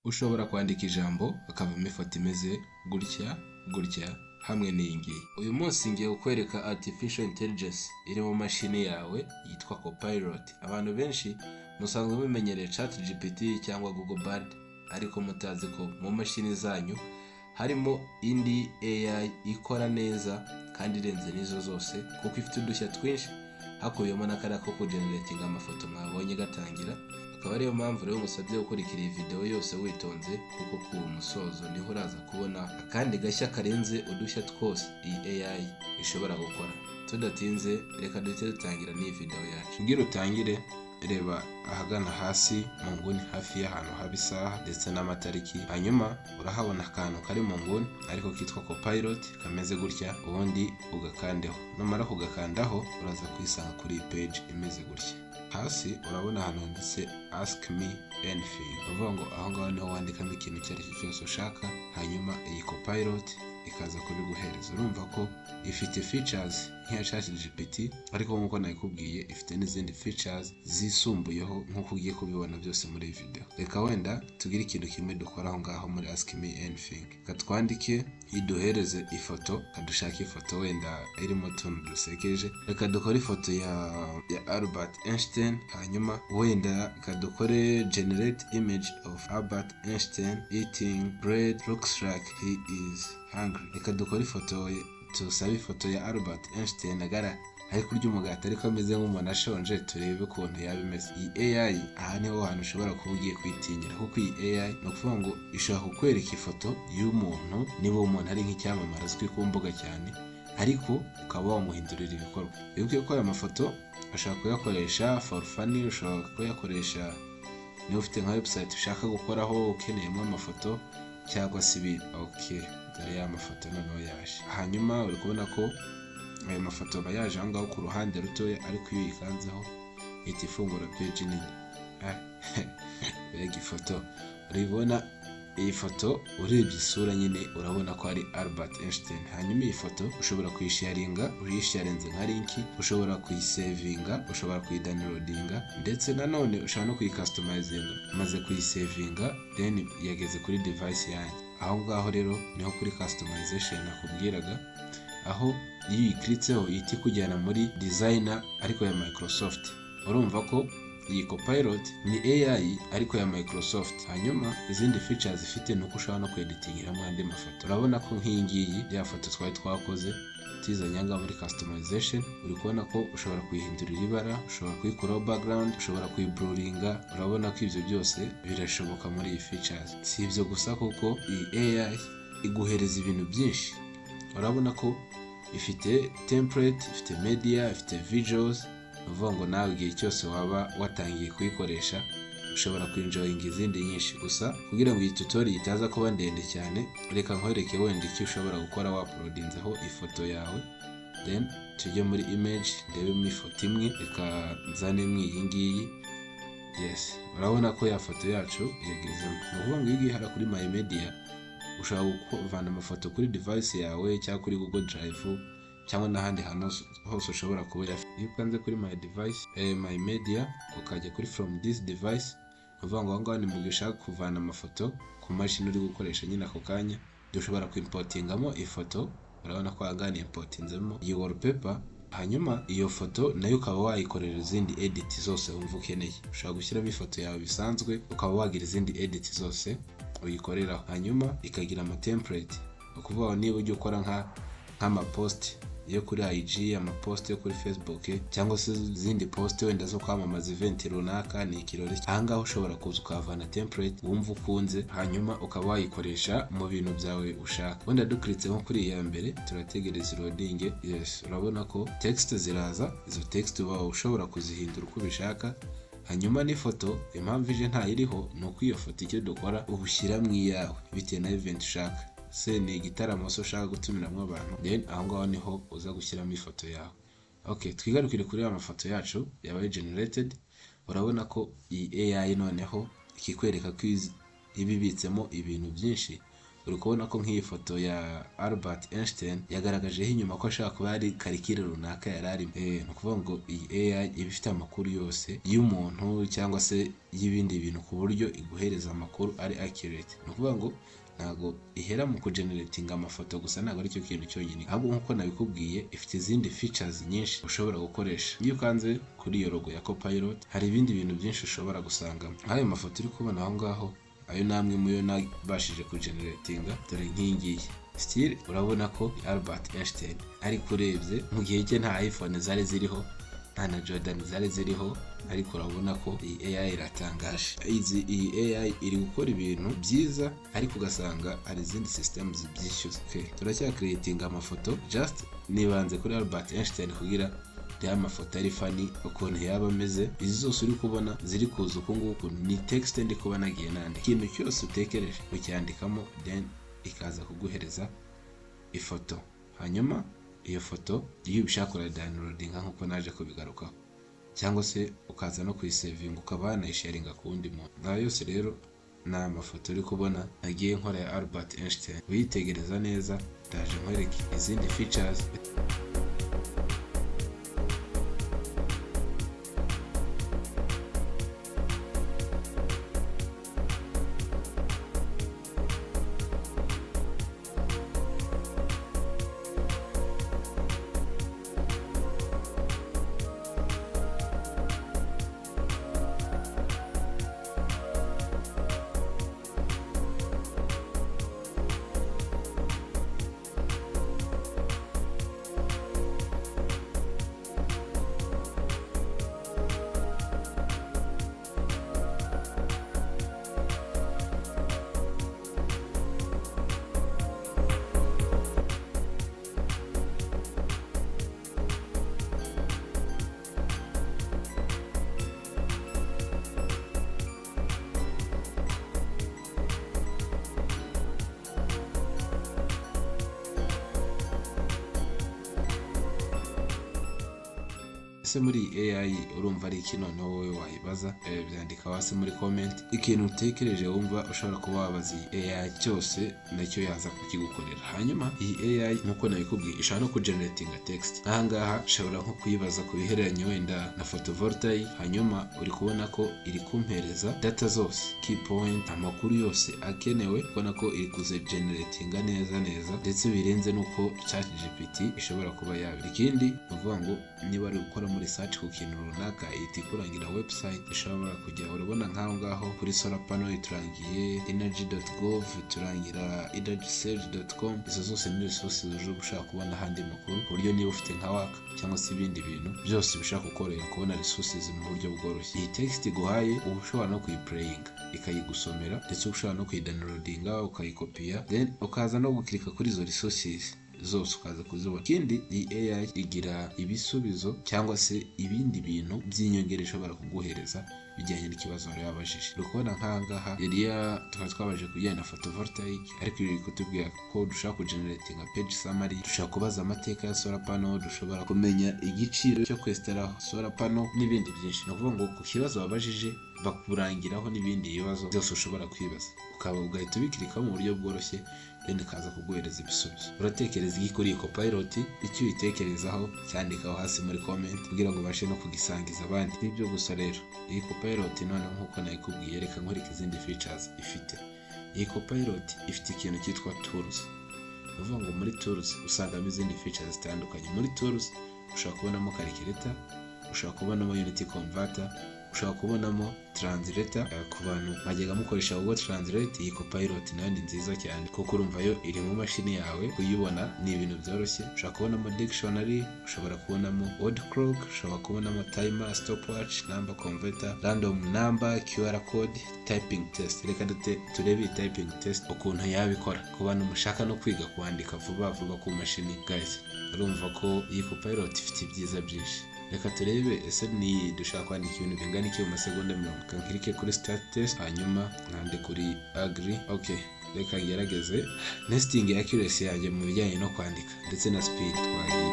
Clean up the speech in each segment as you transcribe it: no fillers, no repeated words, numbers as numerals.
ushobora kwandika ijambo akavamo ifoto imeze gutya gutya hamwe n'iyi ngiyi. Uyu munsi ngiye kukwereka artificial intelligence iri mu mashini yawe yitwa Copilot. Abantu benshi musanzwe mumenyereye CHAT-GPT cyangwa Ugomba, ariko mutazi ko mu mashini zanyu harimo indi AI ikora neza kandi irenze n'izo zose, kuko ifite udushya twinshi hakubiyemo n'akara ko kugenerating amafoto mwabonye gatangira. Akaba ariyo mpamvu rero musabye gukurikira iyi video yose witonze, kuko ku musozo niho uraza kubona akandi gashya karenze udushya twose iyi AI ishobora gukora. Tudatinze reka duhite dutangira n'iyi video yacu. Kugira utangire, reba ahagana hasi mu nguni hafi y'ahantu haba isaha ndetse n'amatariki, hanyuma urahabona akantu kari mu nguni ariko kitwa Copilot kameze gutya, ubundi ugakandeho. Numara kugakandaho uraza kwisanga kuri page imeze gutya. Hasi urabona ahantu handitse ask me anything, uvuga ngo aho ngaho niho wandikamo ikintu icyo ari cyo cyose ushaka, hanyuma iyi Copilot ikaza kubiguhereza. Urumva ko ifite features nk'iya ChatGPT, ariko nk'uko nabikubwiye ifite n'izindi features zisumbuyeho nk'uko ugiye kubibona byose muri iyi video. Reka wenda tugire ikintu kimwe dukora aho ngaho muri ask me anything. Katwandike iduhereze ifoto, kadushaka ifoto wenda irimo utuntu dusekeje. Reka dukore ifoto ya Albert Einstein, hanyuma wenda kadukore generate image of Albert Einstein eating bread, looks like he is hungry. Reka dukore ifoto, tusabe ifoto ya Albert Einstein ari kurya umugati ariko ameze nk'umuntu ashonje, turebe ukuntu yaba imeze. Iyi AI aha niho hantu ushobora kuba ugiye kwitinyira, kuko iyi AI ni ukuvuga ngo ishobora kukwereka ifoto y'umuntu niba umuntu ari nk'icyamamare azwi ku mbuga cyane, ariko ukaba wamuhindurira ibikorwa. Wibuke ko aya mafoto ushobora kuyakoresha for funny, ushobora kuyakoresha niba ufite nka website ushaka gukoraho ukeneyemo amafoto cyangwa se ibindi. Okay, dore ya mafoto noneho yaje. Hanyuma uri kubona ko aya mafoto aba yaje aho ngaho ku ruhande rutoya, ariko iyo uyikanzeho ihita ifungura page nini. Mbega ifoto uribona. Iyi foto urebye isura nyine urabona ko ari Albert Einstein. Hanyuma iyi foto ushobora kuyisharinga, uyisharinze nka link, ushobora kuyisavinga, ushobora kuyidownloadinga, ndetse nanone ushobora no kuyicustomizinga. Maze kuyisavinga then yageze kuri device yanjye. Aho ngaho rero niho kuri customization nakubwiraga, aho iyo uyikritseho ihita ikujyana muri designer ariko ya Microsoft. Urumva ko iyi Copilot ni AI ariko ya Microsoft. Hanyuma izindi features ifite nuko ushobora no kweditingiramo andi mafoto. Urabona ko nk'iyi ngiyi ya foto twari twakoze tizanye ngaho muri customization, uri kubona ko ushobora kuyihindurira ibara, ushobora kuyikuraho background, ushobora kuyiblurringa. Urabona ko ibyo byose birashoboka muri iyi features. Si ibyo gusa, kuko iyi AI iguhereza ibintu byinshi. Urabona ko ifite template, ifite media, ifite visuals. Uvuga ngo nawe igihe cyose waba watangiye kuyikoresha ushobora kwinjoyinga izindi nyinshi. Gusa kugira ngo iyi tutorial itaza kuba ndende cyane, reka nkwereke wenda icyo ushobora gukora waploadinzeho ifoto yawe, then tujye muri image ndebemo ifoto imwe. Reka nzanemo iyi ngiyi. Yes, urabona ko ya foto yacu yagezemo. Ni ukuvuga ngo iyo ugiye hara kuri my media ushobora kuvana amafoto kuri device yawe cyangwa kuri Google Drive cyangwa n'ahandi hantu hose ushobora kuba yafite. Iyo ukanze kuri my device, my media, ukajya kuri from this device, uvuga ngo aho ngaho ni mu gihe ushaka kuvana amafoto ku mashini uri gukoresha nyine ako kanya, dushobora kuimportingamo ifoto. Urabona ko aha ngaha ni importinzemo iyi wallpaper. Hanyuma iyo foto nayo ukaba wayikorera izindi edit zose wumva ukeneye. Ushobora gushyiramo ifoto yawe bisanzwe, ukaba wagira izindi edit zose uyikoreraho. Hanyuma ikagira ama template, ukuvuga niba ujya ukora nk'amapost yo kuri IG, amapost yo kuri Facebook, cyangwa se izindi post wenda zo kwamamaza event runaka, ni ikirori. Aha ngaho ushobora kuza ukavana template wumva ukunze, hanyuma ukaba wayikoresha mu bintu byawe ushaka. Wenda dukritse nko kuri iya mbere, turategereza loading. Yes, urabona ko text ziraza. Izo text uba ushobora kuzihindura uko ubishaka. Hanyuma n'ifoto impamvu ije ntayiriho ni uko iyo foto icyo dukora ubushyira mu iyawe bitewe na event ushaka. Se ni igitaramo so ushaka gutumiramo abantu, then aho ngaho niho uza gushyiramo ifoto yawe. Okay, twigarukire kuri ya mafoto yacu yabaye generated. Urabona ko iyi AI noneho ikikwereka ko ibibitsemo ibintu byinshi. uri kubona ko nk'iyi foto ya Albert Einstein yagaragajeho inyuma ko ashaka kuba ari karikire runaka yari arimo. Ni ukuvuga ngo iyi AI iba ifite amakuru yose y'umuntu cyangwa se y'ibindi bintu ku buryo iguhereza amakuru ari accurate. Ni ukuvuga ngo ntago ihera mu kugeneratinga amafoto gusa, ntago ari cyo kintu cyonyine, ahubwo nk'uko nabikubwiye ifite izindi features nyinshi ushobora gukoresha. Iyo ukanze kuri iyo logo ya Copilot hari ibindi bintu byinshi ushobora gusangamo. Nk'ayo mafoto uri kubona aho ngaho, ayo namwe muyo nabashije kugeneratinga, dore nk'ingiyi still urabona ko Albert Einstein ariko urebye mu gihe cye nta iPhone zari ziriho, nta na Jordan zari ziriho, ariko urabona ko iyi AI iratangaje. Iyi AI iri gukora ibintu byiza, ariko ugasanga hari izindi systems zibyishyuza. Turacyakreatinga amafoto, just nibanze kuri Albert Einstein kugira ya mafoto ari funny ukuntu yaba ameze. Izi zose uri kubona ziri kuza uku nguku ni text ndi kuba nagiye nandika. Ikintu cyose utekereje ucyandikamo, then ikaza kuguhereza ifoto. Hanyuma iyo foto iyo ubishaka uradownloadinga nk'uko naje kubigarukaho, cyangwa se ukaza no kuyisevinga ukaba wanayisharinga ku wundi muntu. Ngaho yose rero ni amafoto uri kubona nagiye nkora ya Albert Einstein. Uyitegereza neza ndaje nkwereke izindi features. Ese muri AI urumva ari iki noneho wowe wayibaza? Byandika hasi muri comment ikintu utekereje wumva ushobora kuba wabaza iyi AI cyose, nacyo yaza kukigukorera. Hanyuma iyi AI nkuko nabikubwiye ishobora no kugeneratinga text. Ahangaha ushobora nko kuyibaza ku bihereranye wenda na photovoltaic, hanyuma uri kubona ko iri kumpereza data zose, key point, amakuru yose akenewe. ubona ko iri kuzigeneratinga neza ndetse birenze nuko CHAT-GPT ishobora kuba yabira. Ikindi ni ukuvuga ngo niba ari gukora muri search ku kintu runaka ihita ikurangira website ishobora kujya. Urabona nk'aho ngaho kuri solar panel iturangiye energy.gov, iturangira energysage.com. izo zose ni resources uje ushaka kubona ahandi makuru, ku buryo niba ufite nka waka cyangwa se ibindi bintu byose bishaka gukorera kubona resources mu buryo bworoshye. Iyi text iguhaye uba ushobora no kuyiplayinga ikayigusomera, ndetse ushobora no kuyidownloadinga ukayikopiya, then ukaza no gukirika kuri izo resources zose ukaza kuzibona. Ikindi iyi AI igira ibisubizo cyangwa se ibindi bintu by'inyongera ishobora kuguhereza bijyanye n'ikibazo wari wabajije. Uri kubona nk'ahangaha yari tukaba twabaje kujyana na photovoltaic, ariko iri kutubwira ko dushaka kugeneratinga page summary, dushaka kubaza amateka ya solar panel, dushobora kumenya igiciro cyo kwestaraho solar panel n'ibindi byinshi. Ni ukuvuga ngo ku kibazo wabajije bakurangiraho n'ibindi bibazo byose ushobora kwibaza, ukaba ugahita ubikirikaho mu buryo bworoshye, then kaza kuguhereza ibisubizo. Uratekereza iki kuri Copilot? Icyo uyitekerezaho cyandikaho hasi muri comment kugira ngo ubashe no kugisangiza abandi. Ibyo gusa rero iyi Copilot none nk'uko nayikubwiye, reka nkwereke izindi features ifite. Iyi Copilot ifite ikintu cyitwa tools. Uvuga ngo muri tools usangamo izindi features zitandukanye. Muri tools ushobora kubonamo calculator, ushobora kubonamo unity converter, ushobora kubonamo translator. Ku bantu bajyaga mukoresha Google Translate, iyi Copilot nayo ni nziza cyane kuko urumva yo iri mu mashini yawe, kuyibona ni ibintu byoroshye. Ushobora kubonamo dictionary, ushobora kubonamo word clock, ushobora kubonamo timer, stopwatch, number converter, random number, QR code, typing test. Reka turebe iyi typing test ukuntu yabikora ku bantu mushaka no kwiga kwandika vuba ku mashini. Guys, urumva ko iyi Copilot ifite ibyiza byinshi. Reka turebe ese ni dushaka kwandika ibintu bingana iki mu masegonda 40. Nkirike kuri start test, hanyuma nkande kuri agree. Okay, reka ngerageze nesting accuracy yanjye mu bijyanye no kwandika ndetse na speed twagiye.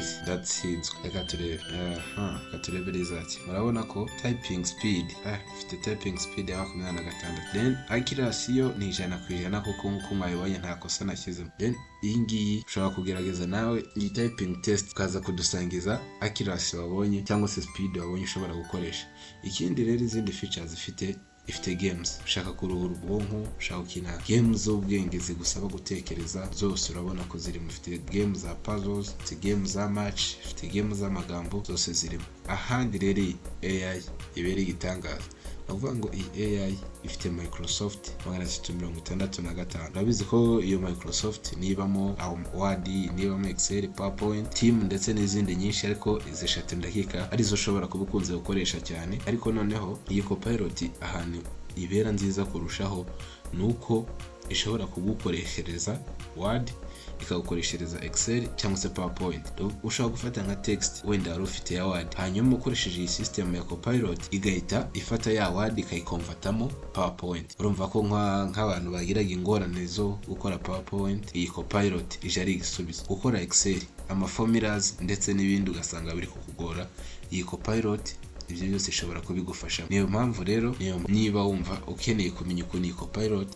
guys ndatsinzwe. Reka turebe result. Murabona ko typing speed ifite typing speed ya 26, then accuracy yo ni 100% kuko nkuko mwabibonye nta kosa nashyizemo. Then iyi ngiyi ushobora kugerageza nawe iyi typing test ukaza kudusangiza accuracy wabonye cyangwa se speed wabonye ushobora gukoresha. Ikindi rero izindi features ifite games, ushaka kuruhura ubwonko, ushaka gukina games z'ubwenge zigusaba gutekereza, zose urabona ko ziri mufite games za puzzles, ifite games za match, ifite games z'amagambo, zose zirimo. Ahandi rero AI ibereye igitangaza, navuga ngo iyi AI ifite Microsoft 365. Urabizi ko iyo Microsoft nibamo Word, nibamo Excel, PowerPoint, Team ndetse n'izindi nyinshi, ariko izi 3 ndakika arizo ushobora kubikunze gukoresha cyane. Ariko noneho iyi Copilot ahantu ibera nziza kurushaho nuko ishobora kugukoreshereza Word, ikagukoreshereza Excel cyangwa se PowerPoint. Ushobora gufata nka text wenda wari ufite ya Word, hanyuma ukoresheje iyi system ya Copilot igahita ifata ya Word ikayikonvertamo PowerPoint. Urumva ko nk'abantu bagiraga ingorane zo gukora PowerPoint, iyi Copilot ije ari igisubizo. Gukora Excel, formulas ndetse n'ibindi ugasanga biri kukugora, iyi Copilot ibyo byose ishobora kubigufasha. Niyo mpamvu rero niba wumva ukeneye kumenya ukuntu iyi Copilot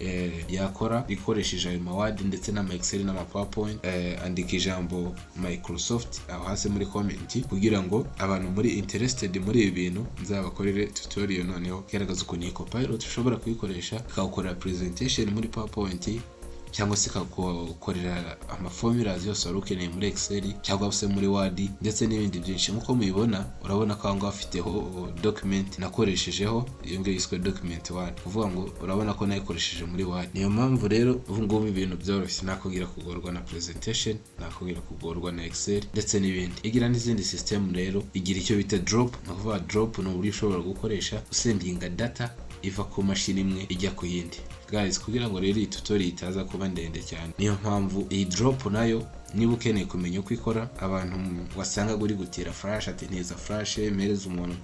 yakora ikoresheje ayo Word ndetse n'ama Excel n'ama PowerPoint, andika ijambo Microsoft aho hasi muri comment kugira ngo abantu muri interested muri ibi bintu nzabakorere tutorial noneho igaragaza ukuntu iyi Copilot ushobora kuyikoresha ikagukorera presentation muri PowerPoint cyangwa se ikagukorera formulas yose wari ukeneye muri Excel cyangwa se muri Word ndetse n'ibindi byinshi. Nkuko mubibona urabona ko aho afiteho document nakoreshejeho, iyo ngiyo yiswe document 1, kuvuga ngo urabona ko nayikoresheje muri Word. Niyo mpamvu rero ubu ngubu ibintu byoroshye, nakubwira kugorwa na presentation, nakubwira kugorwa na Excel ndetse n'ibindi. Igira n'izindi system rero, igira icyo bita drop. Nakuvuga drop ni uburyo ushobora gukoresha usendinga data iva ku mashini imwe ijya ku yindi. Guys, kugira ngo rero iyi tutorial itaza kuba ndende cyane, niyo mpamvu iyi drop nayo niba ukeneye kumenya uko ikora, abantu wasanga guri gutira flash ati neza flash mereza umuntu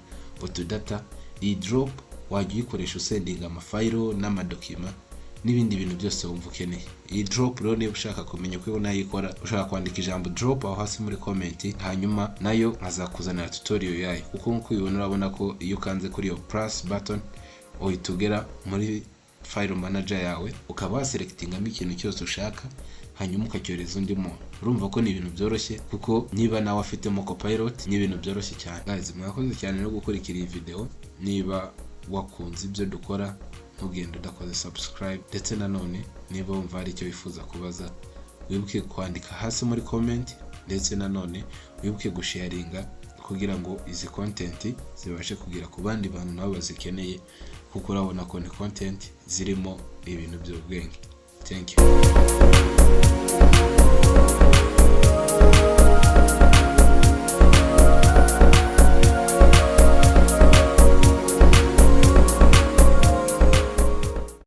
utudata, iyi drop wajya uyikoresha usendinga amafayilo n'amadokima n'ibindi bintu byose wumva ukeneye. Iyi drop rero niba ushaka kumenya uko nayikora, ushaka kwandika ijambo drop aho hasi muri comment, hanyuma nayo nkazakuzanira tutorial yayo. Kuko nkuko ubibona urabona ko iyo ukanze kuri iyo plus button uhita ugera muri file manager yawe, ukaba waselectingamo ikintu cyose ushaka hanyuma ukacyoreza undi muntu. Urumva ko ni ibintu byoroshye, kuko niba nawe afitemo Copilot ni ibintu byoroshye cyane. Guys, mwakoze cyane no gukurikira iyi video. Niba wakunze ibyo dukora ntugende udakoze subscribe, ndetse nanone niba wumva hari icyo wifuza kubaza wibuke kwandika hasi muri comment, ndetse nanone wibuke gusharinga kugira ngo izi content zibashe kugera ku bandi bantu nabo bazikeneye, kuko urabona ko ni content zirimo ibintu by'ubwenge. Thank you.